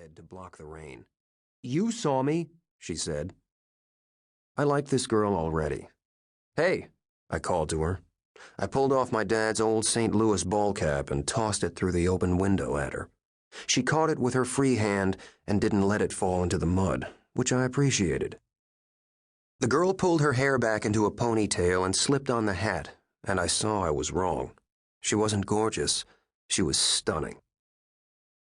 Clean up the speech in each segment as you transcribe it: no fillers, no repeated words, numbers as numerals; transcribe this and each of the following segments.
head to block the rain. "You saw me," she said. I liked this girl already. "Hey," I called to her. I pulled off my dad's old St. Louis ball cap and tossed it through the open window at her. She caught it with her free hand and didn't let it fall into the mud, which I appreciated. The girl pulled her hair back into a ponytail and slipped on the hat, and I saw I was wrong. She wasn't gorgeous. She was stunning.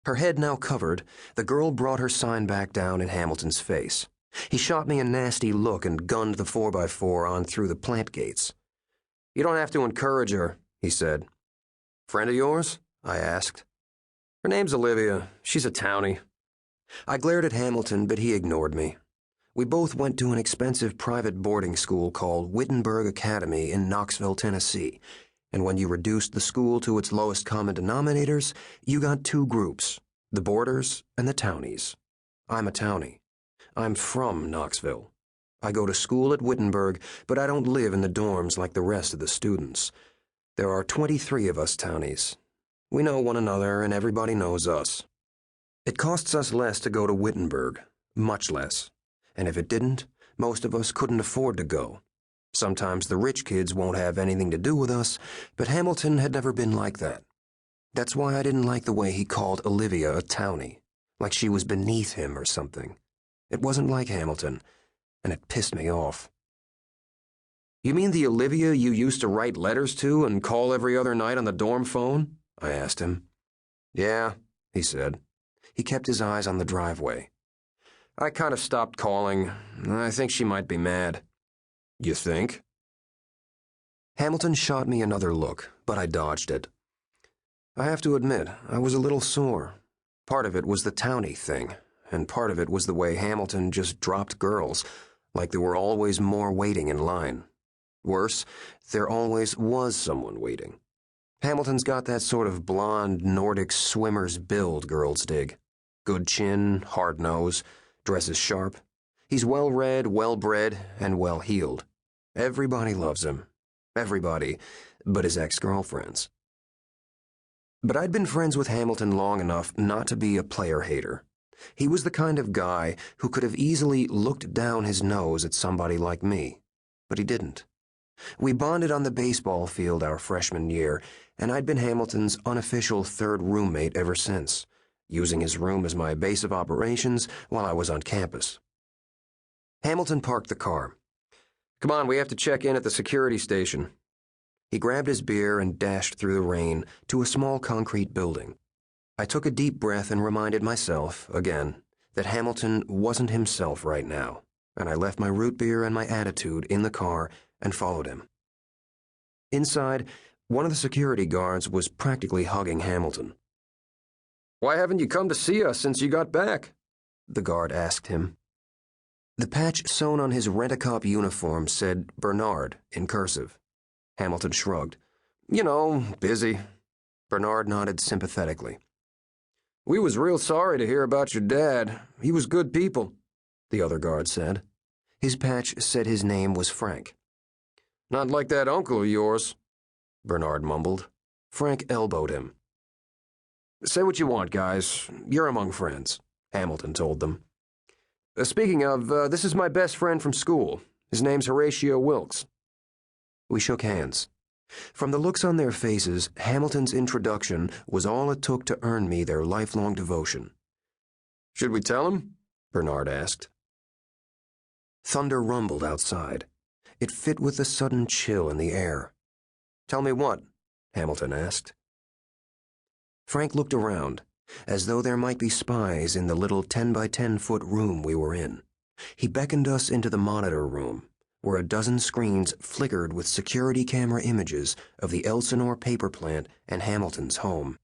Her head now covered, the girl brought her sign back down in Hamilton's face. He shot me a nasty look and gunned the 4x4 on through the plant gates. "You don't have to encourage her," he said. "Friend of yours?" I asked. "Her name's Olivia. She's a townie." I glared at Hamilton, but he ignored me. We both went to an expensive private boarding school called Wittenberg Academy in Knoxville, Tennessee, and when you reduced the school to its lowest common denominators, you got two groups, the boarders and the townies. I'm a townie. I'm from Knoxville. I go to school at Wittenberg, but I don't live in the dorms like the rest of the students. There are 23 of us townies. We know one another, and everybody knows us. It costs us less to go to Wittenberg, much less. And if it didn't, most of us couldn't afford to go. Sometimes the rich kids won't have anything to do with us, but Hamilton had never been like that. That's why I didn't like the way he called Olivia a townie, like she was beneath him or something. It wasn't like Hamilton, and it pissed me off. "You mean the Olivia you used to write letters to and call every other night on the dorm phone?" I asked him. "Yeah," he said. He kept his eyes on the driveway. "I kind of stopped calling. I think she might be mad." "You think?" Hamilton shot me another look, but I dodged it. I have to admit, I was a little sore. Part of it was the townie thing, and part of it was the way Hamilton just dropped girls, like there were always more waiting in line. Worse, there always was someone waiting. Hamilton's got that sort of blonde Nordic swimmer's build girls dig. Good chin, hard nose, dresses sharp. He's well-read, well-bred, and well-heeled. Everybody loves him. Everybody, but his ex-girlfriends. But I'd been friends with Hamilton long enough not to be a player-hater. He was the kind of guy who could have easily looked down his nose at somebody like me, but he didn't. We bonded on the baseball field our freshman year, and I'd been Hamilton's unofficial third roommate ever since, using his room as my base of operations while I was on campus. Hamilton parked the car. "Come on, we have to check in at the security station." He grabbed his beer and dashed through the rain to a small concrete building. I took a deep breath and reminded myself, again, that Hamilton wasn't himself right now, and I left my root beer and my attitude in the car and followed him. Inside, one of the security guards was practically hugging Hamilton. "Why haven't you come to see us since you got back?" the guard asked him. The patch sewn on his rent-a-cop uniform said Bernard in cursive. Hamilton shrugged. "You know, busy." Bernard nodded sympathetically. "We was real sorry to hear about your dad. He was good people," the other guard said. His patch said his name was Frank. "Not like that uncle of yours," Bernard mumbled. Frank elbowed him. "Say what you want, guys. You're among friends," Hamilton told them. Speaking of, this is my best friend from school. His name's Horatio Wilkes." We shook hands. From the looks on their faces, Hamilton's introduction was all it took to earn me their lifelong devotion. "Should we tell him?" Bernard asked. Thunder rumbled outside. It fit with the sudden chill in the air. "Tell me what?" Hamilton asked. Frank looked around, as though there might be spies in the little 10-by-10-foot room we were in. He beckoned us into the monitor room, where a dozen screens flickered with security camera images of the Elsinore paper plant and Hamilton's home.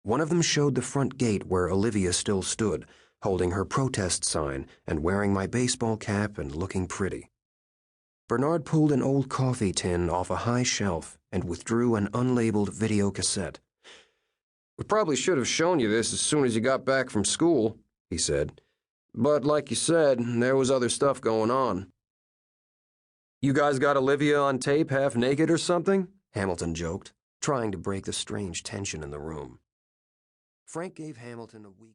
One of them showed the front gate where Olivia still stood, holding her protest sign and wearing my baseball cap and looking pretty. Bernard pulled an old coffee tin off a high shelf and withdrew an unlabeled video cassette. "We probably should have shown you this as soon as you got back from school," he said. "But like you said, there was other stuff going on." "You guys got Olivia on tape half naked or something?" Hamilton joked, trying to break the strange tension in the room. Frank gave Hamilton a weak